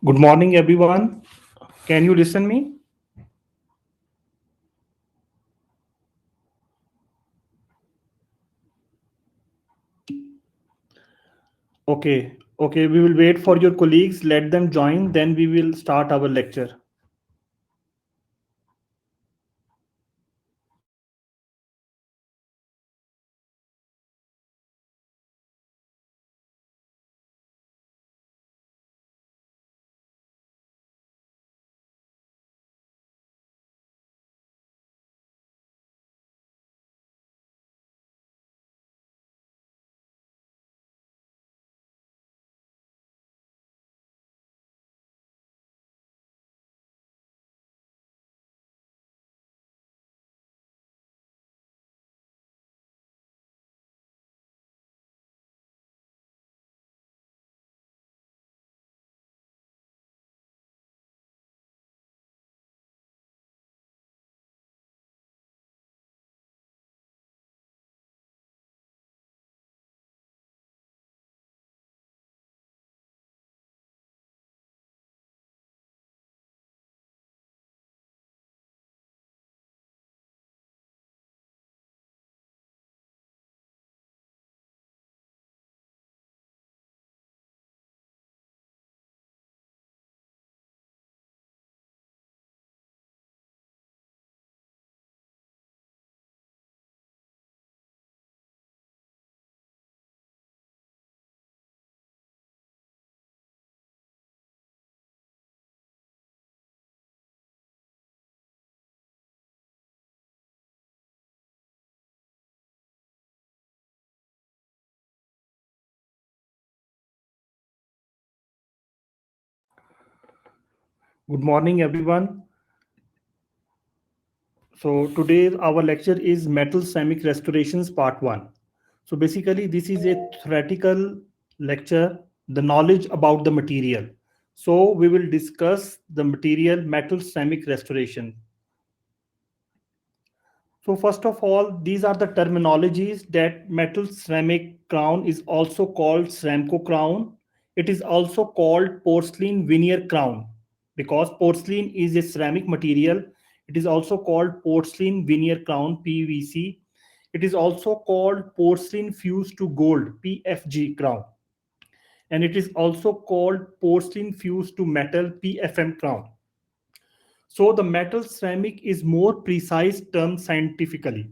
Good morning, everyone. Can you listen me? Okay. We will wait for your colleagues. Let them join. Then we will start our lecture. Good morning, everyone. So today our lecture is Metal Ceramic Restorations Part 1. So basically this is a theoretical lecture, the knowledge about the material. So we will discuss the material metal ceramic restoration. So first of all, these are the terminologies that metal ceramic crown is also called Ceramco crown. It is also called porcelain veneer crown because porcelain is a ceramic material. It is also called porcelain veneer crown (PVC). It is also called porcelain fused to gold (PFG crown), and it is also called porcelain fused to metal (PFM crown). So the metal ceramic is more precise term scientifically.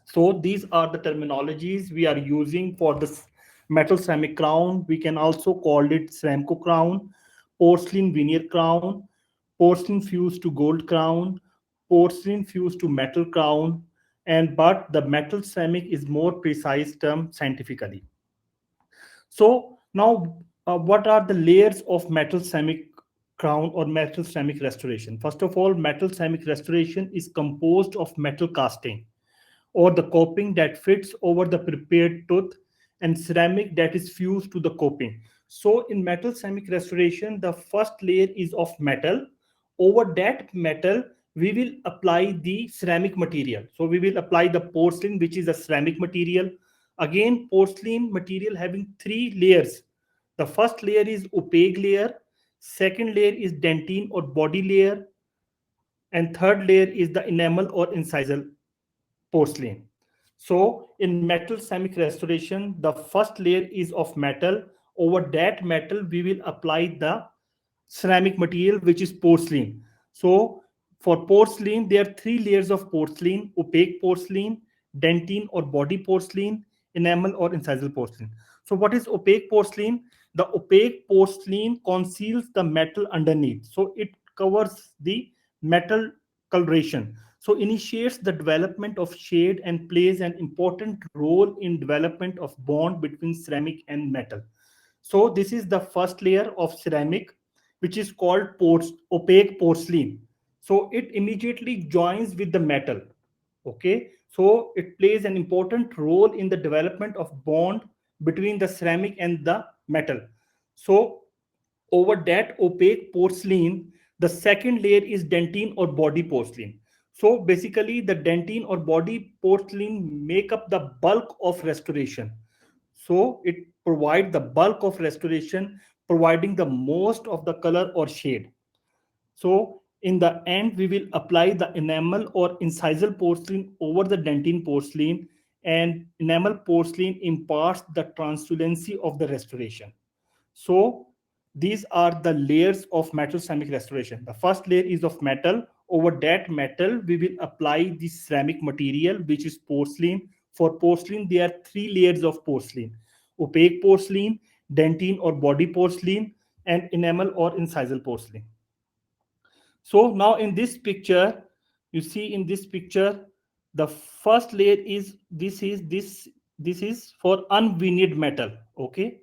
So these are the terminologies we are using for this metal ceramic crown. We can also call it Ceramco crown, porcelain veneer crown, porcelain fused to gold crown, porcelain fused to metal crown, and but the metal ceramic is more precise term scientifically. So now, what are the layers of metal ceramic crown or metal ceramic restoration? First of all, metal ceramic restoration is composed of metal casting or the coping that fits over the prepared tooth and ceramic that is fused to the coping. So in metal ceramic restoration, the first layer is of metal. Over that metal, we will apply the ceramic material. So we will apply the porcelain, which is a ceramic material. Again, porcelain material having three layers. The first layer is opaque layer, second layer is dentine or body layer, and third layer is the enamel or incisal porcelain. So in metal ceramic restoration, the first layer is of metal. Over that metal, we will apply the ceramic material, which is porcelain. So for porcelain, there are three layers of porcelain: opaque porcelain, dentine or body porcelain, enamel or incisal porcelain. So what is opaque porcelain? The opaque porcelain conceals the metal underneath. So it covers the metal coloration. So initiates the development of shade and plays an important role in development of bond between ceramic and metal. So this is the first layer of ceramic, which is called opaque porcelain. So it immediately joins with the metal. Okay, so it plays an important role in the development of bond between the ceramic and the metal. So over that opaque porcelain, the second layer is dentine or body porcelain. So basically, the dentine or body porcelain make up the bulk of restoration. So it provides the bulk of restoration, providing the most of the color or shade. So in the end, we will apply the enamel or incisal porcelain over the dentine porcelain, and enamel porcelain imparts the translucency of the restoration. So these are the layers of metal ceramic restoration. The first layer is of metal. Over that metal, we will apply the ceramic material, which is porcelain. For porcelain, there are three layers of porcelain: opaque porcelain, dentine or body porcelain, and enamel or incisal porcelain. So now in this picture, you see in this picture, the first layer is this is for unveneered metal. Okay,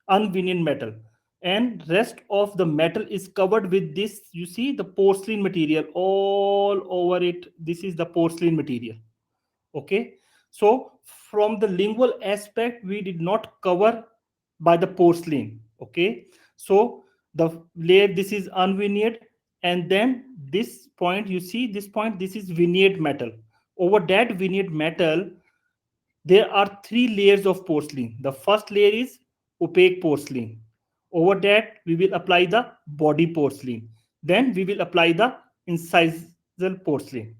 unveneered metal, and rest of the metal is covered with this. You see the porcelain material all over it. This is the porcelain material. Okay, so from the lingual aspect, we did not cover by the porcelain. Okay, so the layer, this is unveneered, and then this point, you see this point, this is veneered metal. Over that veneered metal, there are three layers of porcelain. The first layer is opaque porcelain. Over that, we will apply the body porcelain. Then we will apply the incisal porcelain.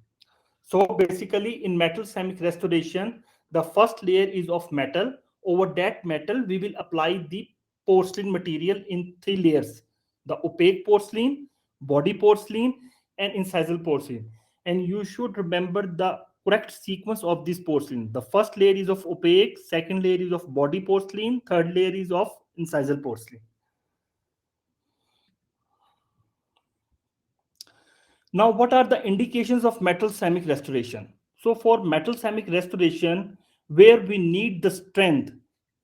So basically, in metal ceramic restoration, the first layer is of metal. Over that metal, we will apply the porcelain material in three layers: the opaque porcelain, body porcelain, and incisal porcelain. And you should remember the correct sequence of this porcelain. The first layer is of opaque, second layer is of body porcelain, third layer is of incisal porcelain. Now, what are the indications of metal ceramic restoration? So, for metal ceramic restoration, where we need the strength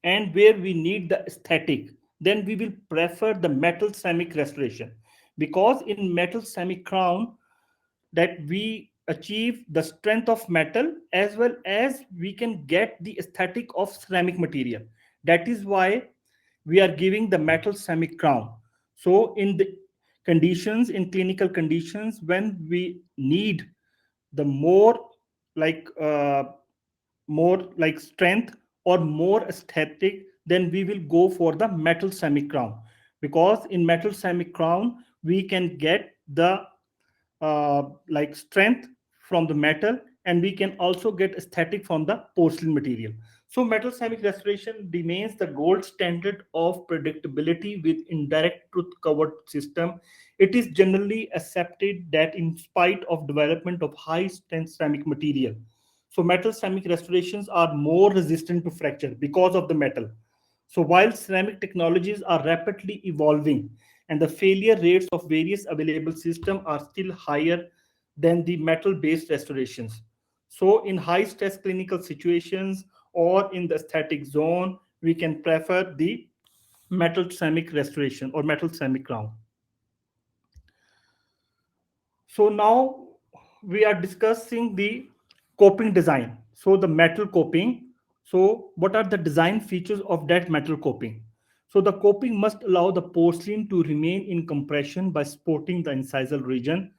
and where we need the aesthetic, then we will prefer the metal ceramic restoration, because in metal ceramic crown, that we achieve the strength of metal as well as we can get the aesthetic of ceramic material. That is why we are giving the metal ceramic crown. So in the conditions, in clinical conditions, when we need the like uh, more like strength or more aesthetic, then we will go for the metal ceramic crown, because in metal ceramic crown we can get the like strength from the metal, and we can also get aesthetic from the porcelain material. So metal ceramic restoration remains the gold standard of predictability with indirect truth covered system. It is generally accepted that in spite of development of high strength ceramic material, so metal ceramic restorations are more resistant to fracture because of the metal. So while ceramic technologies are rapidly evolving and the failure rates of various available systems are still higher than the metal-based restorations. So in high-stress clinical situations or in the aesthetic zone, we can prefer the metal ceramic restoration or metal ceramic crown. So now we are discussing the coping design. So the metal coping. So what are the design features of that metal coping? So the coping must allow the porcelain to remain in compression by supporting the incisal region,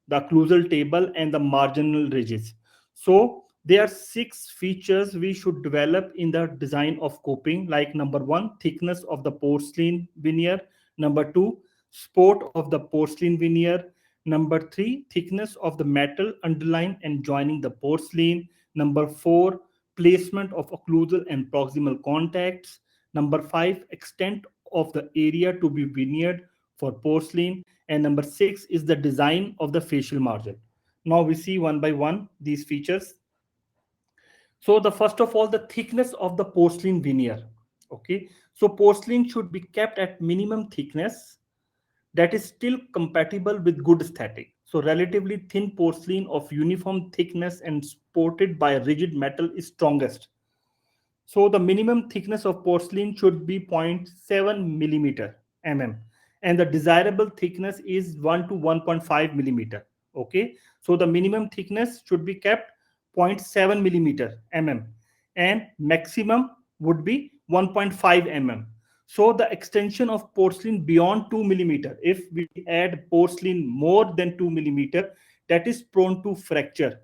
the occlusal table, and the marginal ridges. So there are six features we should develop in the design of coping, like number one, thickness of the porcelain veneer; number two, support of the porcelain veneer; number three, thickness of the metal underlying and joining the porcelain; number four, placement of occlusal and proximal contacts; number five, extent of the area to be veneered for porcelain; and number six is the design of the facial margin. Now we see one by one these features. So the first of all, the thickness of the porcelain veneer. Okay, so porcelain should be kept at minimum thickness that is still compatible with good aesthetic. So relatively thin porcelain of uniform thickness and supported by a rigid metal is strongest. So the minimum thickness of porcelain should be 0.7 millimeter mm, and the desirable thickness is 1 to 1.5 millimeter. Okay, so the minimum thickness should be kept 0.7 millimeter mm, and maximum would be 1.5 mm. So the extension of porcelain beyond 2 millimeter, if we add porcelain more than 2 millimeter, that is prone to fracture,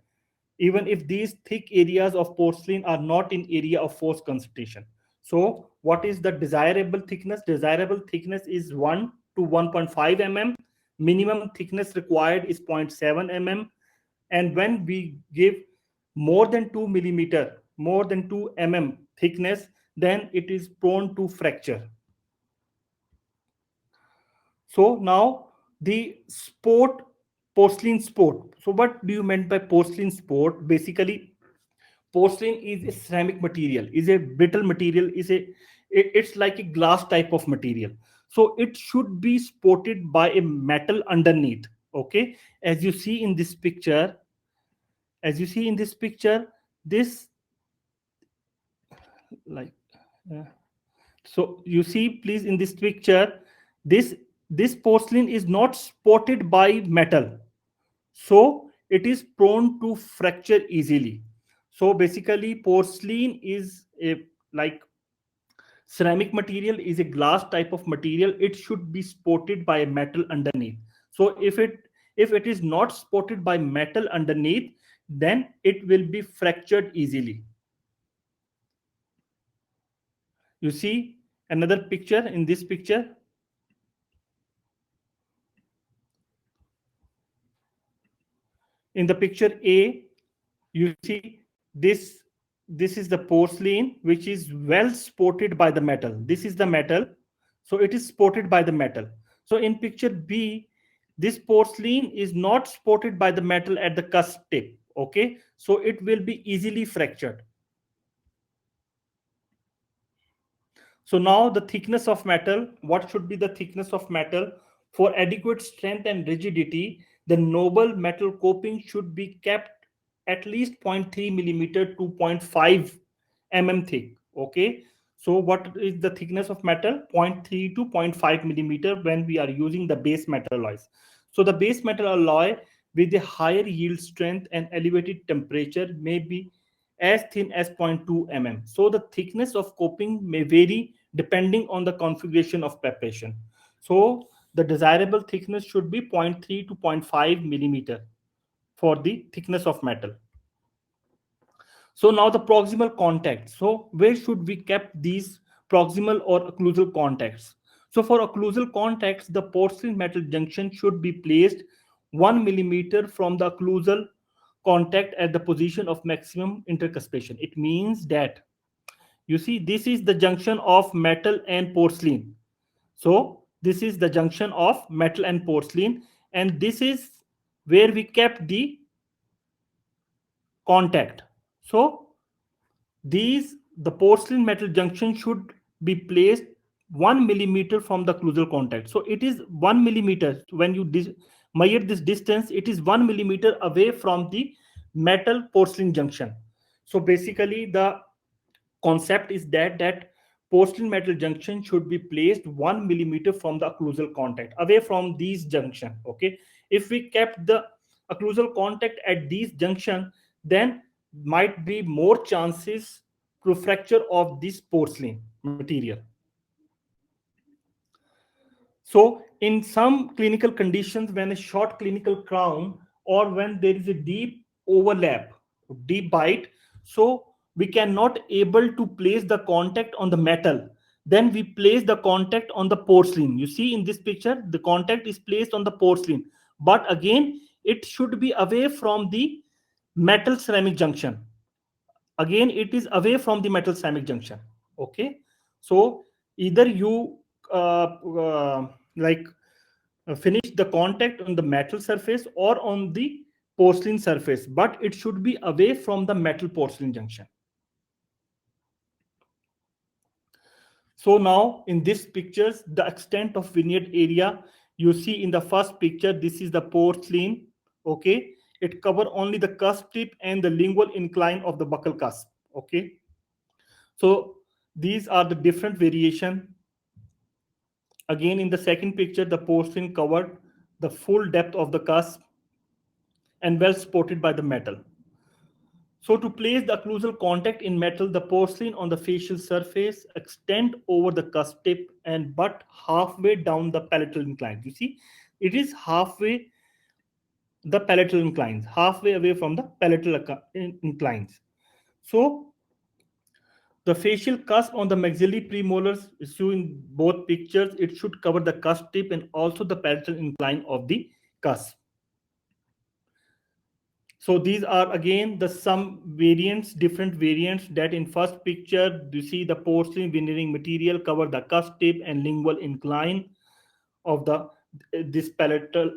even if these thick areas of porcelain are not in area of force concentration. So what is the desirable thickness? Desirable thickness is 1 to 1.5 mm. Minimum thickness required is 0.7 mm. And when we give more than 2 millimeter, more than 2 mm thickness, then it is prone to fracture. So now the sport, porcelain sport. So what do you meant by porcelain sport? Basically, porcelain is a ceramic material, is a brittle material, it's like a glass type of material. So it should be supported by a metal underneath. Okay, as you see in this picture, as you see in this picture, this like uh, so you see please in this picture, this this porcelain is not supported by metal, so it is prone to fracture easily. So basically porcelain is a like ceramic material, is a glass type of material, it should be supported by a metal underneath. So if it is not supported by metal underneath, then it will be fractured easily. You see another picture in this picture. In the picture A, you see this this is the porcelain which is well supported by the metal. This is the metal, so it is supported by the metal. So in picture B, this porcelain is not supported by the metal at the cusp tip. Okay, so it will be easily fractured. So now the thickness of metal, what should be the thickness of metal? For adequate strength and rigidity, the noble metal coping should be kept at least 0.3 millimeter to 0.5 mm thick. Okay. So what is the thickness of metal? 0.3 to zero point 0.5 millimeter when we are using the base metal alloys. So the base metal alloy with a higher yield strength and elevated temperature may be as thin as 0.2 mm. So the thickness of coping may vary depending on the configuration of preparation. So the desirable thickness should be 0.3 to zero point 0.5 millimeter for the thickness of metal. So now the proximal contact. So where should we keep these proximal or occlusal contacts? So for occlusal contacts, the porcelain metal junction should be placed 1 millimeter from the occlusal contact at the position of maximum intercuspation. It means that you see this is the junction of metal and porcelain. So this is the junction of metal and porcelain, and this is where we kept the contact. So these the porcelain metal junction should be placed 1 millimeter from the occlusal contact. So it is 1 millimeter when you measure this distance. It is 1 millimeter away from the metal porcelain junction. So basically the concept is that porcelain metal junction should be placed 1 millimeter from the occlusal contact away from these junction. Okay, if we kept the occlusal contact at these junction, then might be more chances to fracture of this porcelain material. So in some clinical conditions, when a short clinical crown or when there is a deep overlap, deep bite, so we cannot able to place the contact on the metal. Then we place the contact on the porcelain. You see in this picture, the contact is placed on the porcelain, but again, it should be away from the metal ceramic junction. Again, it is away from the metal ceramic junction. Okay, so either you like finish the contact on the metal surface or on the porcelain surface, but it should be away from the metal porcelain junction. So now in this pictures, the extent of vignette area you see in the first picture, this is the porcelain. Okay, it cover only the cusp tip and the lingual incline of the buccal cusp. Okay, so these are the different variation. Again, in the second picture, the porcelain covered the full depth of the cusp and well supported by the metal. So to place the occlusal contact in metal, the porcelain on the facial surface extend over the cusp tip and butt halfway down the palatal incline. You see, it is halfway the palatal inclines, halfway away from the palatal inclines. So The facial cusp on the maxillary premolars is shown in both pictures. It should cover the cusp tip and also the parietal incline of the cusp. So these are again the some variants, different variants that in first picture you see the porcelain veneering material cover the cusp tip and lingual incline of the this palatal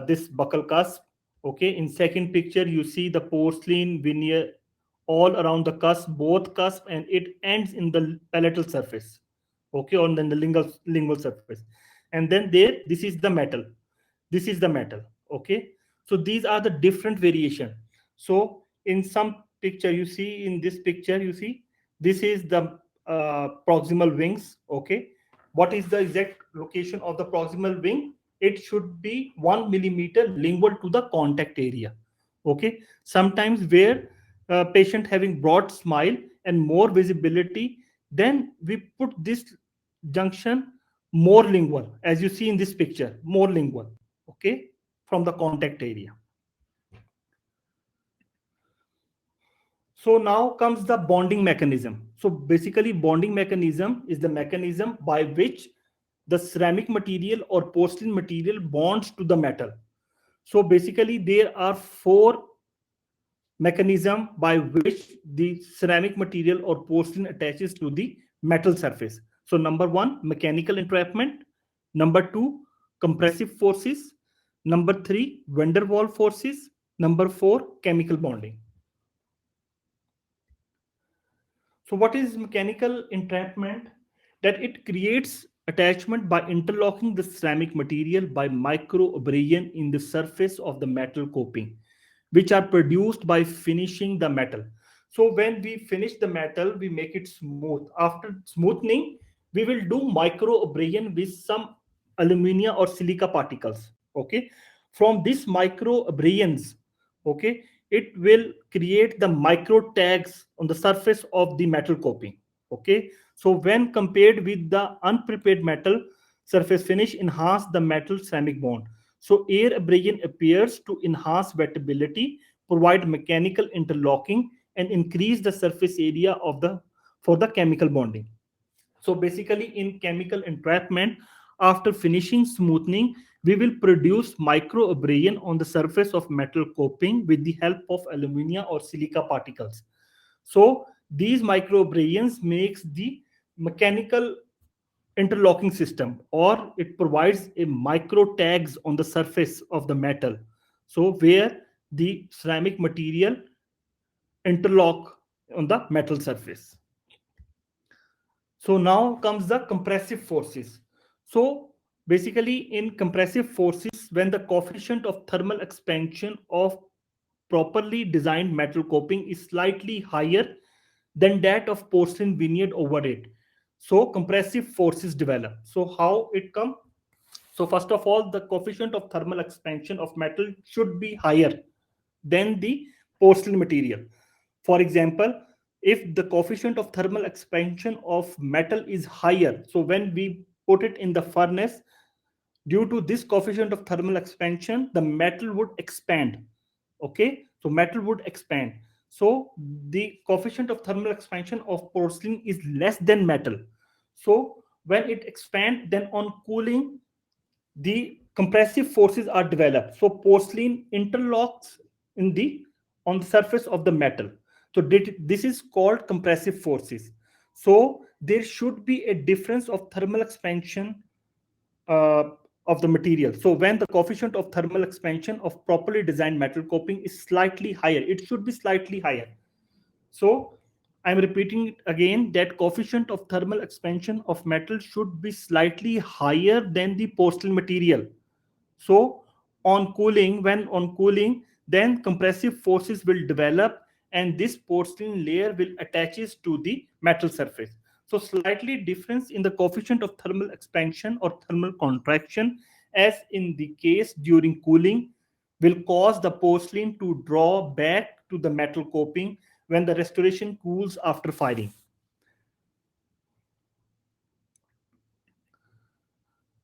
this buccal cusp. Okay, in second picture you see the porcelain veneer all around the cusp, both cusp, and it ends in the palatal surface. Okay, on then the lingual surface, and then there this is the metal. This is the metal. Okay, so these are the different variation. So in some picture you see, in this picture you see this is the proximal wings. Okay, what is the exact location of the proximal wing? It should be 1 millimeter lingual to the contact area. Okay, sometimes where patient having broad smile and more visibility, then we put this junction more lingual, as you see in this picture, more lingual. Okay, from the contact area. So now comes the bonding mechanism. So basically bonding mechanism is the mechanism by which the ceramic material or porcelain material bonds to the metal. So basically there are four mechanism by which the ceramic material or porcelain attaches to the metal surface. So number one, mechanical entrapment. Number two, compressive forces. Number three, van der Waals forces. Number four, chemical bonding. So what is mechanical entrapment? That it creates attachment by interlocking the ceramic material by micro abrasion in the surface of the metal coping, which are produced by finishing the metal. So when we finish the metal, we make it smooth. After smoothing, we will do micro abrasion with some alumina or silica particles. Okay, from this micro abrasions, okay, it will create the micro tags on the surface of the metal coping. Okay, so when compared with the unprepared metal, surface finish enhance the metal ceramic bond. So air abrasion appears to enhance wettability, provide mechanical interlocking, and increase the surface area of the for the chemical bonding. So basically in chemical entrapment, after finishing smoothing, we will produce micro abrasion on the surface of metal coping with the help of alumina or silica particles. So these micro abrasions makes the mechanical interlocking system, or it provides a micro tags on the surface of the metal, so where the ceramic material interlock on the metal surface. So now comes the compressive forces. So basically in compressive forces, when the coefficient of thermal expansion of properly designed metal coping is slightly higher than that of porcelain veneered over it, so compressive forces develop. So how it come? So first of all, the coefficient of thermal expansion of metal should be higher than the porcelain material. For example, if the coefficient of thermal expansion of metal is higher, so when we put it in the furnace, due to this coefficient of thermal expansion, the metal would expand. Okay, so metal would expand. So the coefficient of thermal expansion of porcelain is less than metal. So when it expands, then on cooling, the compressive forces are developed. So porcelain interlocks in the on the surface of the metal. So this is called compressive forces. So there should be a difference of thermal expansion uh, of the material. So when the coefficient of thermal expansion of properly designed metal coping is slightly higher, it should be slightly higher. So I'm repeating it again, that coefficient of thermal expansion of metal should be slightly higher than the porcelain material. So on cooling, when on cooling, then compressive forces will develop and this porcelain layer will attaches to the metal surface. So slightly difference in the coefficient of thermal expansion or thermal contraction, as in the case during cooling, will cause the porcelain to draw back to the metal coping when the restoration cools after firing.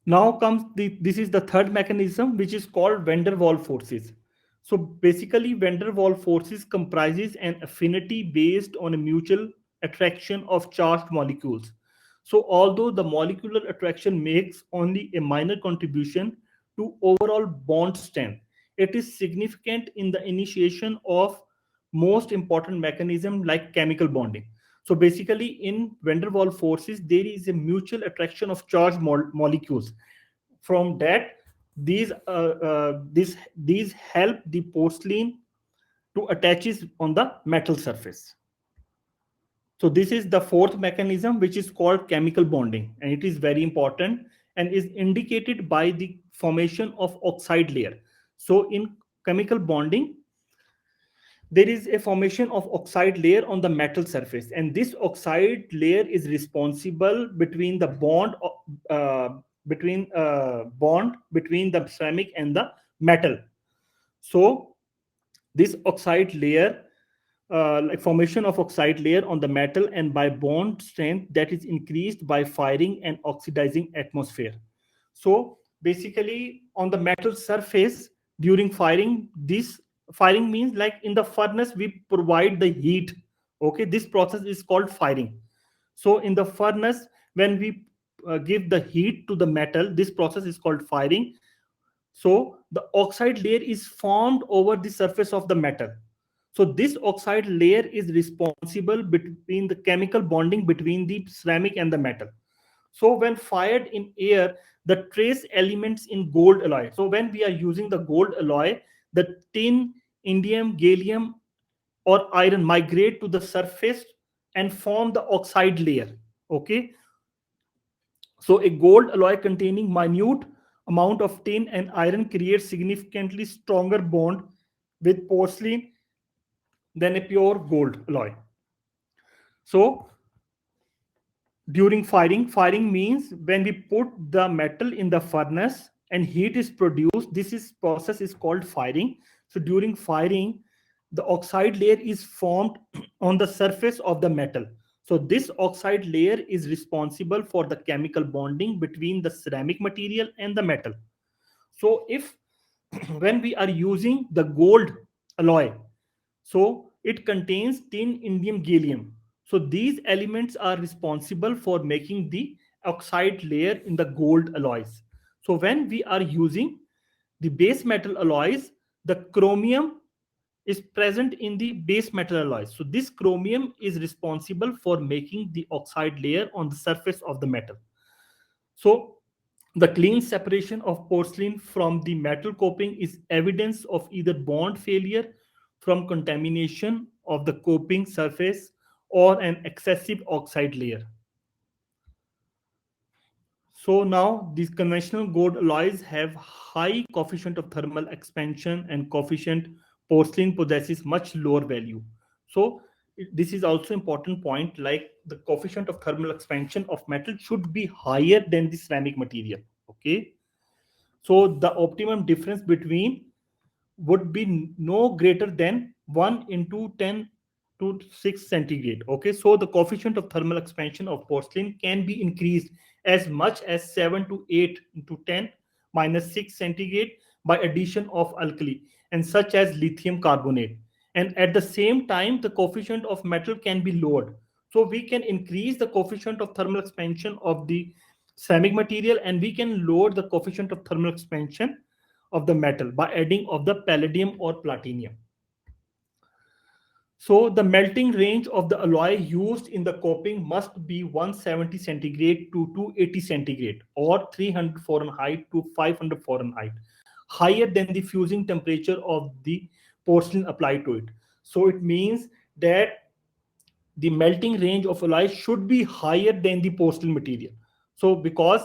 Now comes this is the third mechanism, which is called van der Waals forces. So basically van der Waals forces comprises an affinity based on a mutual attraction of charged molecules. So, although the molecular attraction makes only a minor contribution to overall bond strength, it is significant in the initiation of most important mechanism like chemical bonding. So, basically, in van der Waals forces, there is a mutual attraction of charged molecules. From that, these help the porcelain to attaches on the metal surface. So this is the fourth mechanism, which is called chemical bonding, and it is very important and is indicated by the formation of oxide layer. So in chemical bonding, there is a formation of oxide layer on the metal surface, and this oxide layer is responsible between the uh, bond between the ceramic and the metal. So this oxide layer, like formation of oxide layer on the metal and by bond strength that is increased by firing and oxidizing atmosphere. So basically on the metal surface during firing, this firing means like in the furnace we provide the heat. Okay, this process is called firing. So in the furnace, when we give the heat to the metal, this process is called firing. So the oxide layer is formed over the surface of the metal. So this oxide layer is responsible between the chemical bonding between the ceramic and the metal. So when fired in air, the trace elements in gold alloy. So when we are using the gold alloy, the tin, indium, gallium, or iron migrate to the surface and form the oxide layer. Okay, so a gold alloy containing minute amount of tin and iron creates significantly stronger bond with porcelain than a pure gold alloy. So during firing means when we put the metal in the furnace and heat is produced, this is process is called firing. So during firing, the oxide layer is formed on the surface of the metal. So this oxide layer is responsible for the chemical bonding between the ceramic material and the metal. So if when we are using the gold alloy, so it contains tin, indium, gallium. So these elements are responsible for making the oxide layer in the gold alloys. So when we are using the base metal alloys, the chromium is present in the base metal alloys. So this chromium is responsible for making the oxide layer on the surface of the metal. So the clean separation of porcelain from the metal coping is evidence of either bond failure from contamination of the coping surface or an excessive oxide layer. So now these conventional gold alloys have high coefficient of thermal expansion and coefficient porcelain possesses much lower value. So this is also important point, like the coefficient of thermal expansion of metal should be higher than the ceramic material. Okay. So the optimum difference between would be no greater than 1 into 10 to 6 centigrade. Okay, so the coefficient of thermal expansion of porcelain can be increased as much as 7 to 8 into 10 minus 6 centigrade by addition of alkali and such as lithium carbonate. And at the same time, the coefficient of metal can be lowered. So we can increase the coefficient of thermal expansion of the ceramic material and we can lower the coefficient of thermal expansion of the metal by adding of the palladium or platinum. So the melting range of the alloy used in the coping must be 170 centigrade to 280 centigrade or 300 Fahrenheit to 500 Fahrenheit, higher than the fusing temperature of the porcelain applied to it. So it means that the melting range of alloy should be higher than the porcelain material. So because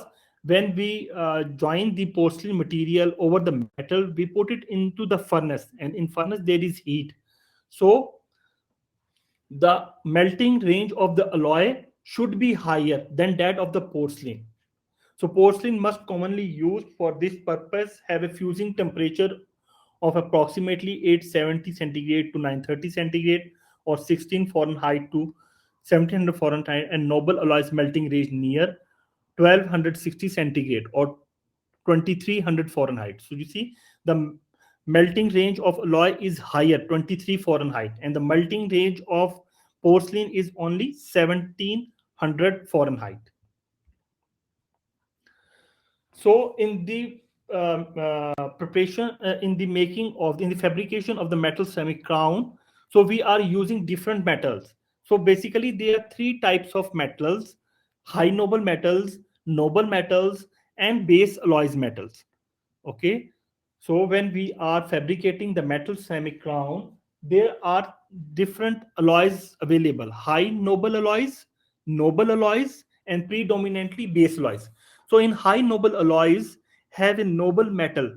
when we join the porcelain material over the metal, we put it into the furnace, and in furnace there is heat. So the melting range of the alloy should be higher than that of the porcelain. So porcelain must commonly used for this purpose have a fusing temperature of approximately 870 centigrade to 930 centigrade or 16 Fahrenheit to 1700 Fahrenheit, and noble alloys melting range near 1260 centigrade or 2300 Fahrenheit. So you see the melting range of alloy is higher, 23 Fahrenheit, and the melting range of porcelain is only 1700 Fahrenheit. So in the preparation, in the making of, in the fabrication of the metal ceramic crown, so we are using different metals. So basically there are three types of metals: high noble metals, and base alloys metals. Okay, so when we are fabricating the metal ceramic crown, there are different alloys available: high noble alloys, and predominantly base alloys. So in high noble alloys have a noble metal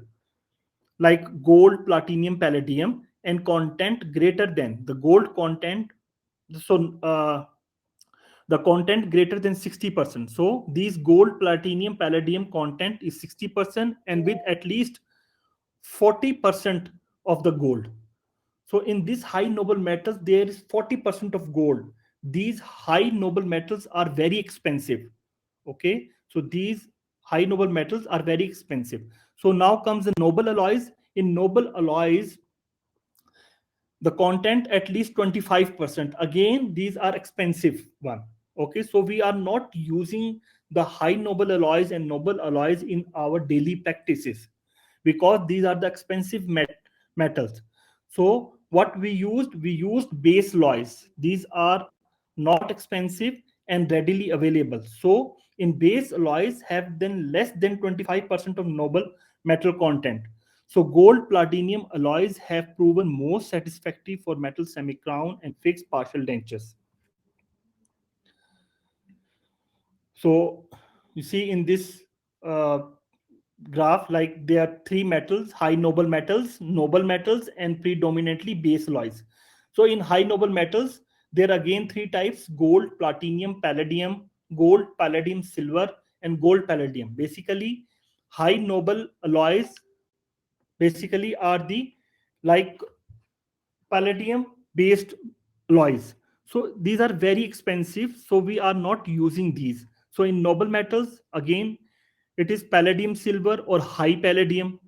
like gold, platinum, palladium, and content greater than the gold content. So the content greater than 60%. So these gold, platinum, palladium content is 60%, and with at least 40% of the gold. So in these high noble metals, there is 40% of gold. These high noble metals are very expensive. Okay, so these high noble metals are very expensive. So now comes the noble alloys. In noble alloys, the content at least 25%. Again, these are expensive one. Okay, so we are not using the high noble alloys and noble alloys in our daily practices because these are the expensive metals. So what we used base alloys. These are not expensive and readily available. So in base alloys have then less than 25% of noble metal content. So gold platinum alloys have proven most satisfactory for metal semi-crown and fixed partial dentures. So you see in this uh, graph, like there are three metals: high noble metals, and predominantly base alloys. So in high noble metals, there are again three types: gold, platinum, palladium, gold, palladium, silver, and gold, palladium. Basically, high noble alloys basically are the like palladium based alloys. So these are very expensive, so we are not using these. So in noble metals, again, it is palladium silver or high palladium.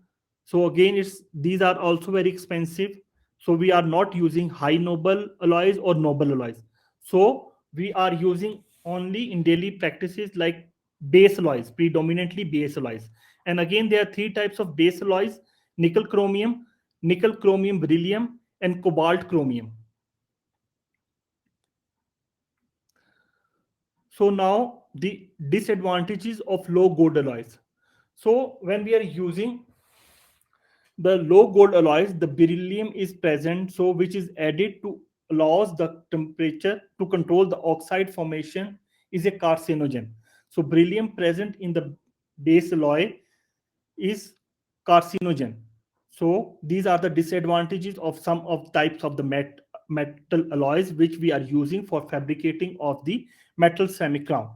So again, it's these are also very expensive, so we are not using high noble alloys or noble alloys. So we are using only in daily practices like base alloys, predominantly base alloys. And again, there are three types of base alloys: nickel chromium beryllium, and cobalt chromium. So now the disadvantages of low gold alloys. So when we are using the low gold alloys, the beryllium is present, so which is added to allows the temperature to control the oxide formation, is a carcinogen. So beryllium present in the base alloy is carcinogen. So these are the disadvantages of some of types of the metal alloys which we are using for fabricating of the metal semi-crown.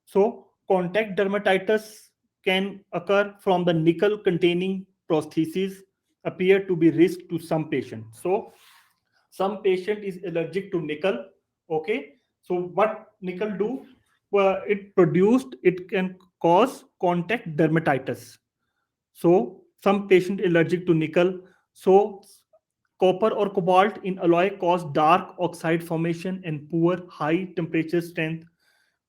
So contact dermatitis can occur from the nickel containing prosthesis, appear to be risk to some patients. So some patient is allergic to nickel. Okay, so what nickel do? Well, it can cause contact dermatitis. So some patient allergic to nickel. So copper or cobalt in alloy cause dark oxide formation and poor high temperature strength.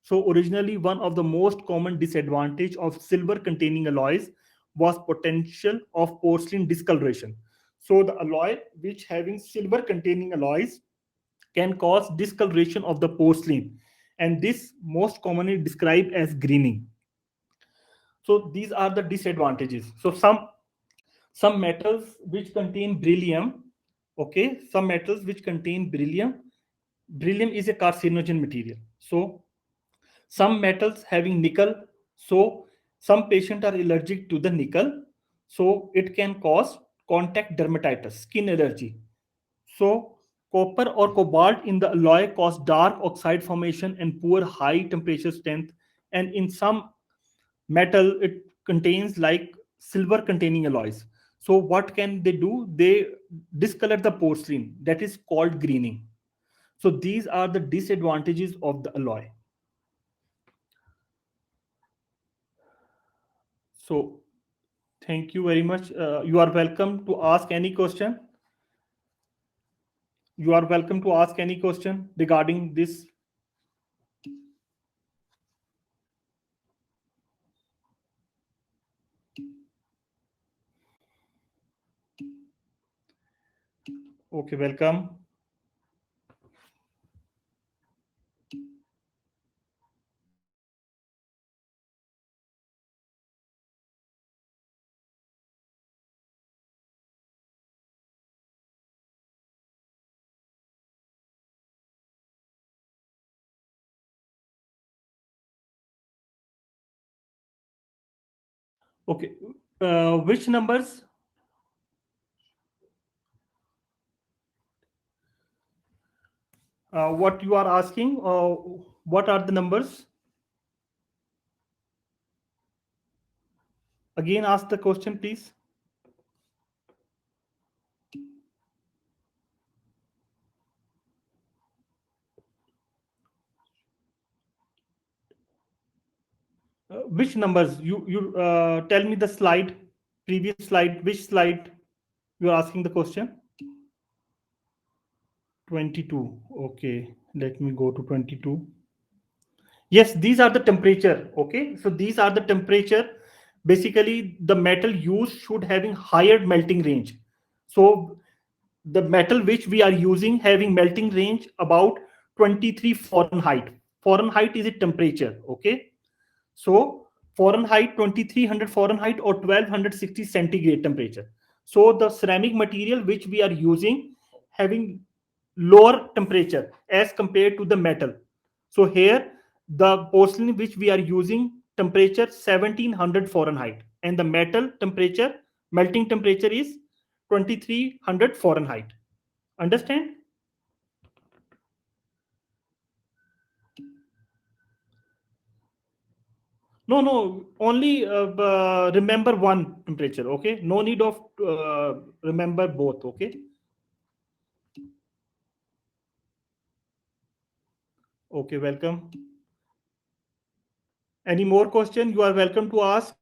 So originally one of the most common disadvantage of silver containing alloys was potential of porcelain discoloration. So the alloy which having silver containing alloys can cause discoloration of the porcelain, and this most commonly described as greening. So these are the disadvantages. So some metals which contain beryllium. Okay, some metals which contain beryllium is a carcinogen material. So some metals having nickel, so some patients are allergic to the nickel, so it can cause contact dermatitis, skin allergy. So copper or cobalt in the alloy cause dark oxide formation and poor high temperature strength. And in some metal it contains like silver containing alloys, so what can they do? They discolor the porcelain, that is called greening. So these are the disadvantages of the alloy. So thank you very much. You are welcome to ask any question. You are welcome to ask any question regarding this. Okay, welcome. Okay, which numbers? What you are asking? What are the numbers? Again, ask the question, please. Which numbers? You tell me the slide, previous slide. Which slide you are asking the question? 22. Okay, let me go to 22. Yes, these are the temperature. Okay, so these are the temperature. Basically, the metal used should having higher melting range. So the metal which we are using having melting range about 23 Fahrenheit. Fahrenheit is a temperature. Okay, so Fahrenheit 2300 Fahrenheit or 1260 centigrade temperature. So the ceramic material which we are using having lower temperature as compared to the metal. So here the porcelain which we are using temperature 1700 Fahrenheit and the metal temperature melting temperature is 2300 Fahrenheit. Understand? No, no, only remember one temperature. Okay, no need of remember both. Okay, okay, welcome. Any more question? You are welcome to ask.